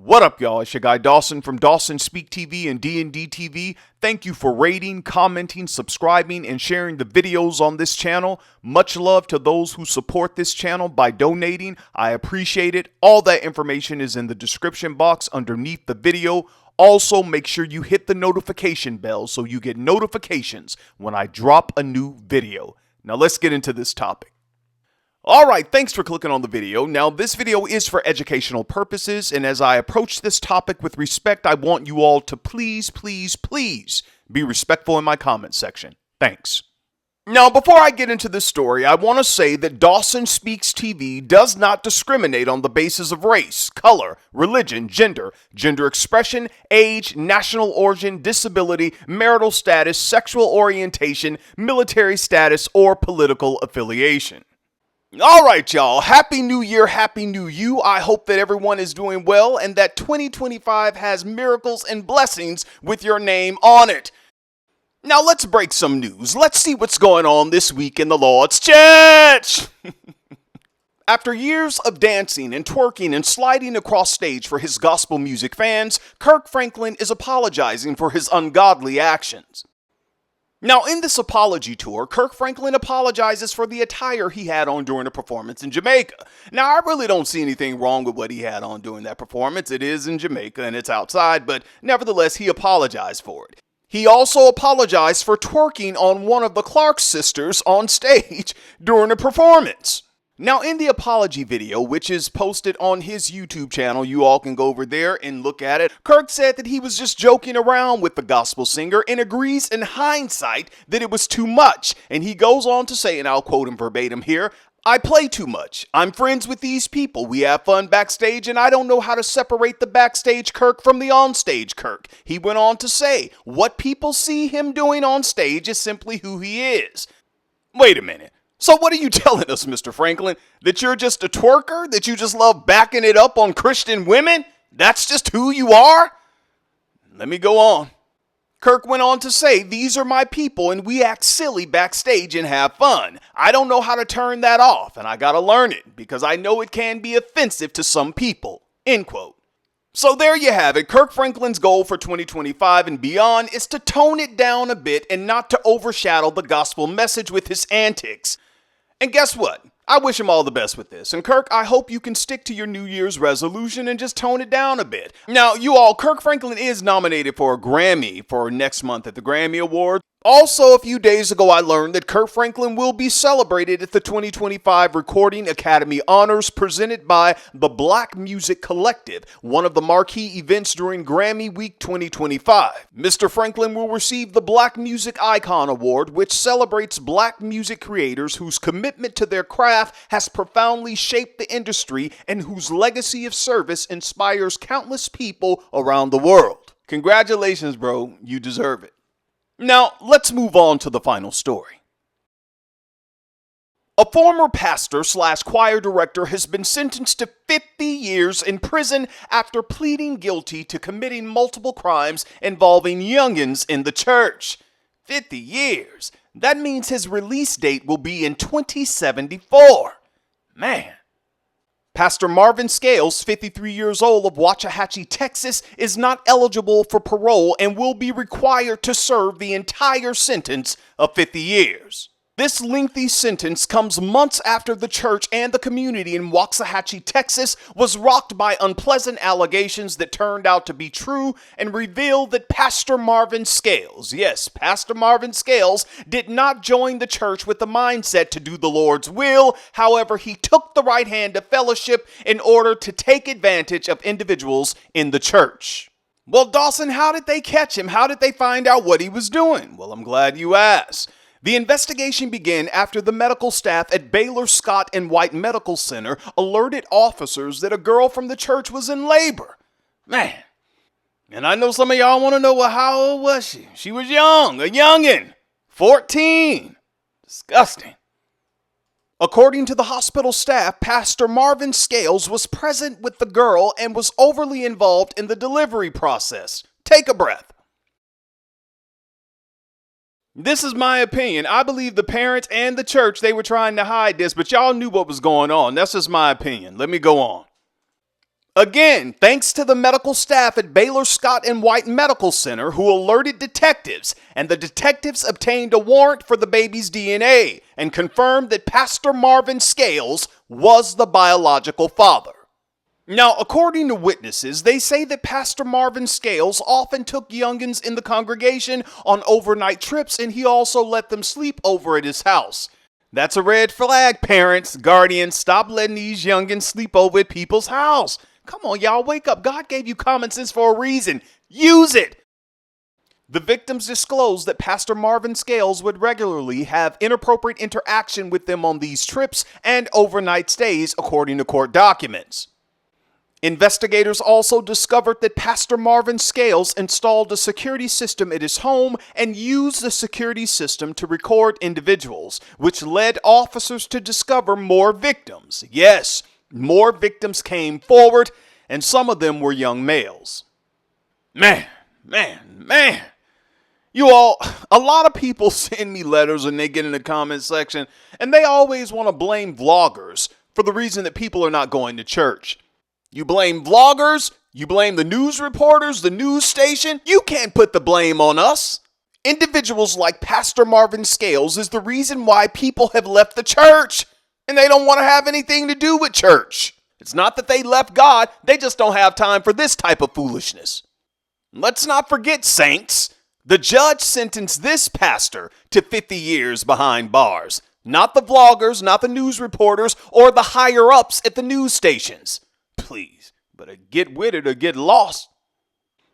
What up, y'all? It's your guy Dawson from Dawson Speak TV and D&D TV. Thank you for rating, commenting, subscribing, and sharing the videos on this channel. Much love to those who support this channel by donating. I appreciate it. All that information is in the description box underneath the video. Also, make sure you hit the notification bell so you get notifications when I drop a new video. Now let's get into this topic. Alright, thanks for clicking on the video. Now, this video is for educational purposes, and as I approach this topic with respect, I want you all to please be respectful in my comment section. Thanks. Now, before I get into this story, I want to say that Dawson Speaks TV does not discriminate on the basis of race, color, religion, gender expression, age, national origin, disability, marital status, sexual orientation, military status, or political affiliation. Alright, y'all, happy new year, happy new you. I hope that everyone is doing well and that 2025 has miracles and blessings with your name on it. Now let's break some news. Let's see what's going on this week in the Lord's Church. After years of dancing and twerking and sliding across stage for his gospel music fans, Kirk Franklin is apologizing for his ungodly actions. Now, in this apology tour, Kirk Franklin apologizes for the attire he had on during a performance in Jamaica. Now, I really don't see anything wrong with what he had on during that performance. It is in Jamaica and it's outside, but nevertheless, he apologized for it. He also apologized for twerking on one of the Clark sisters on stage during a performance. Now, in the apology video, which is posted on his YouTube channel, you all can go over there and look at it, Kirk said that he was just joking around with the gospel singer and agrees in hindsight that it was too much. And he goes on to say, and I'll quote him verbatim here, "I play too much. I'm friends with these people. We have fun backstage, and I don't know how to separate the backstage Kirk from the onstage Kirk." He went on to say, "What people see him doing on stage is simply who he is." Wait a minute. So what are you telling us, Mr. Franklin? That you're just a twerker? That you just love backing it up on Christian women? That's just who you are? Let me go on. Kirk went on to say, "These are my people and we act silly backstage and have fun. I don't know how to turn that off and I gotta learn it because I know it can be offensive to some people." End quote. So there you have it. Kirk Franklin's goal for 2025 and beyond is to tone it down a bit and not to overshadow the gospel message with his antics. And guess what? I wish him all the best with this. And Kirk, I hope you can stick to your New Year's resolution and just tone it down a bit. Now, you all, Kirk Franklin is nominated for a Grammy for next month at the Grammy Awards. Also, a few days ago, I learned that Kirk Franklin will be celebrated at the 2025 Recording Academy Honors presented by the Black Music Collective, one of the marquee events during Grammy Week 2025. Mr. Franklin will receive the Black Music Icon Award, which celebrates black music creators whose commitment to their craft has profoundly shaped the industry and whose legacy of service inspires countless people around the world. Congratulations, bro. You deserve it. Now, let's move on to the final story. A former pastor/choir director has been sentenced to 50 years in prison after pleading guilty to committing multiple crimes involving youngins in the church. 50 years. That means his release date will be in 2074. Man. Pastor Marvin Scales, 53 years old of Waxahachie, Texas, is not eligible for parole and will be required to serve the entire sentence of 50 years. This lengthy sentence comes months after the church and the community in Waxahachie, Texas, was rocked by unpleasant allegations that turned out to be true and revealed that Pastor Marvin Scales, yes, Pastor Marvin Scales, did not join the church with the mindset to do the Lord's will. However, he took the right hand of fellowship in order to take advantage of individuals in the church. Well, Dawson, how did they catch him? How did they find out what he was doing? Well, I'm glad you asked. The investigation began after the medical staff at Baylor Scott and White Medical Center alerted officers that a girl from the church was in labor. Man, and I know some of y'all want to know, well, how old was she? She was young, a youngin', 14. Disgusting. According to the hospital staff, Pastor Marvin Scales was present with the girl and was overly involved in the delivery process. Take a breath. This is my opinion. I believe the parents and the church, they were trying to hide this, but y'all knew what was going on. That's just my opinion. Let me go on. Again, thanks to the medical staff at Baylor Scott and White Medical Center who alerted detectives, and the detectives obtained a warrant for the baby's DNA and confirmed that Pastor Marvin Scales was the biological father. Now, according to witnesses, they say that Pastor Marvin Scales often took youngins in the congregation on overnight trips, and he also let them sleep over at his house. That's a red flag, parents, guardians. Stop letting these youngins sleep over at people's house. Come on, y'all, wake up. God gave you common sense for a reason. Use it. The victims disclosed that Pastor Marvin Scales would regularly have inappropriate interaction with them on these trips and overnight stays, according to court documents. Investigators also discovered that Pastor Marvin Scales installed a security system at his home and used the security system to record individuals, which led officers to discover more victims. Yes, more victims came forward, and some of them were young males. Man. You all, a lot of people send me letters and they get in the comment section, and they always want to blame vloggers for the reason that people are not going to church. You blame vloggers, you blame the news reporters, the news station. You can't put the blame on us. Individuals like Pastor Marvin Scales is the reason why people have left the church, and they don't want to have anything to do with church. It's not that they left God, they just don't have time for this type of foolishness. Let's not forget, saints, the judge sentenced this pastor to 50 years behind bars. Not the vloggers, not the news reporters, or the higher-ups at the news stations. Please, better get with it or get lost.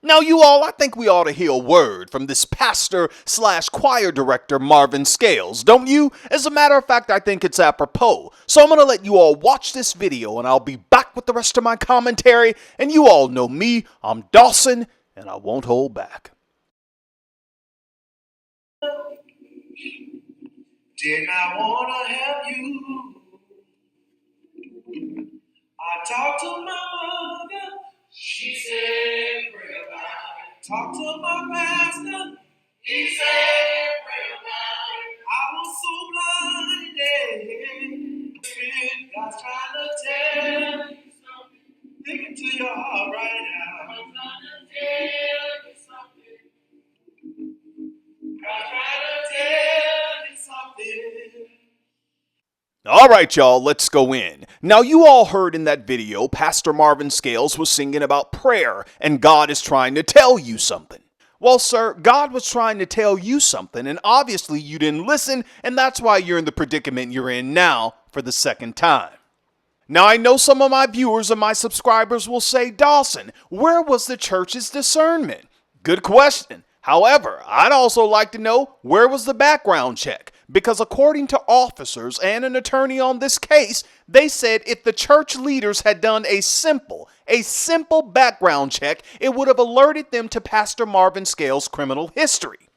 Now, you all, I think we ought to hear a word from this pastor/choir director, Marvin Scales, don't you? As a matter of fact, I think it's apropos. So I'm going to let you all watch this video, and I'll be back with the rest of my commentary. And you all know me, I'm Dawson, and I won't hold back. Did I want to have you? I talked to my mother. She said, pray about it. Talk to my pastor. He said, pray about it. I was so blinded. God's trying to tell you something. Dig into your heart right now. God's trying to tell you something. God's trying to tell you something. All right, y'all, let's go in. Now, you all heard in that video, Pastor Marvin Scales was singing about prayer, and God is trying to tell you something. Well, sir, God was trying to tell you something, and obviously you didn't listen, and that's why you're in the predicament you're in now for the second time. Now, I know some of my viewers and my subscribers will say, Dawson, where was the church's discernment? Good question. However, I'd also like to know, where was the background check? Because according to officers and an attorney on this case, they said if the church leaders had done a simple background check, it would have alerted them to Pastor Marvin Scales' criminal history.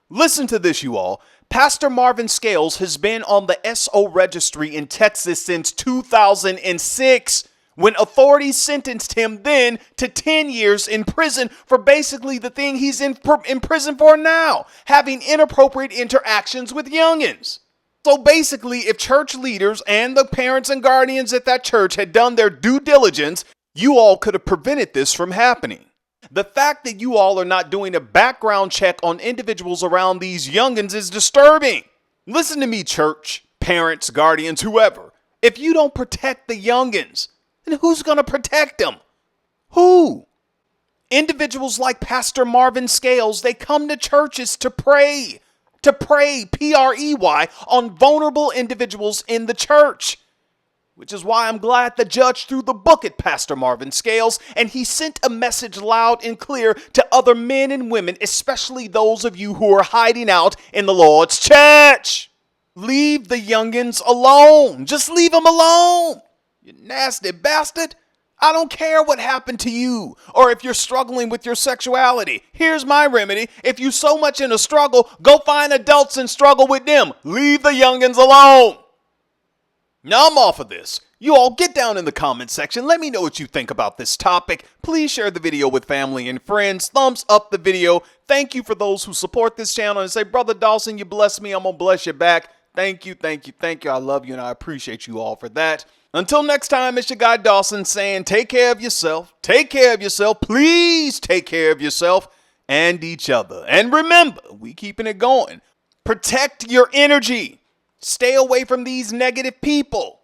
Listen to this, you all. Pastor Marvin Scales has been on the SO registry in Texas since 2006. When authorities sentenced him then to 10 years in prison for basically the thing he's in prison for now, having inappropriate interactions with youngins. So basically, if church leaders and the parents and guardians at that church had done their due diligence, you all could have prevented this from happening. The fact that you all are not doing a background check on individuals around these youngins is disturbing. Listen to me, church, parents, guardians, whoever. If you don't protect the youngins, then who's going to protect them? Who? Individuals like Pastor Marvin Scales, they come to churches to pray, P-R-E-Y, on vulnerable individuals in the church. Which is why I'm glad the judge threw the book at Pastor Marvin Scales, and he sent a message loud and clear to other men and women, especially those of you who are hiding out in the Lord's church. Leave the youngins alone. Just leave them alone. You nasty bastard. I don't care what happened to you or if you're struggling with your sexuality. Here's my remedy. If you're so much in a struggle, go find adults and struggle with them. Leave the youngins alone. Now I'm off of this. You all get down in the comment section. Let me know what you think about this topic. Please share the video with family and friends. Thumbs up the video. Thank you for those who support this channel and say, Brother Dawson, you bless me. I'm going to bless you back. Thank you. I love you and I appreciate you all for that. Until next time, it's your guy Dawson saying take care of yourself. Take care of yourself. Please take care of yourself and each other. And remember, we keeping it going. Protect your energy. Stay away from these negative people.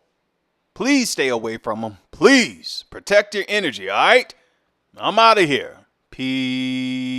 Please stay away from them. Please protect your energy, all right? I'm out of here. Peace.